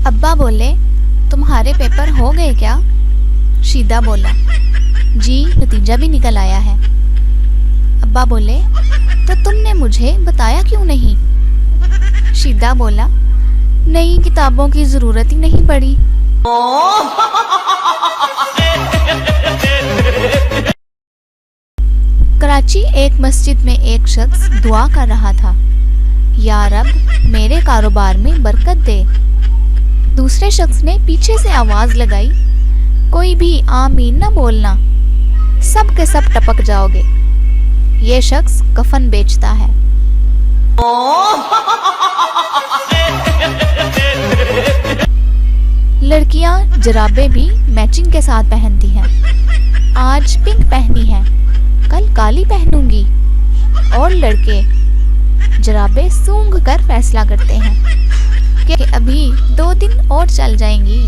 अब्बा बोले, तुम्हारे पेपर हो गए क्या? शीदा बोला, जी नतीजा भी निकल आया है। अब्बा बोले, तो तुमने मुझे बताया क्यों नहीं? शीदा बोला, नई किताबों की जरूरत ही नहीं पड़ी। कराची एक मस्जिद में एक शख्स दुआ कर रहा था, या रब मेरे कारोबार में बरकत दे। दूसरे शख्स ने पीछे से आवाज लगाई, कोई भी आमीन न बोलना, सब के सब टपक जाओगे। ये शख्स कफन बेचता है। लड़कियां जराबे भी मैचिंग के साथ पहनती हैं। आज पिंक पहनी है, कल काली पहनूंगी। और लड़के जराबे सूंघ कर फैसला करते हैं कि अभी 2 दिन और चल जाएंगी।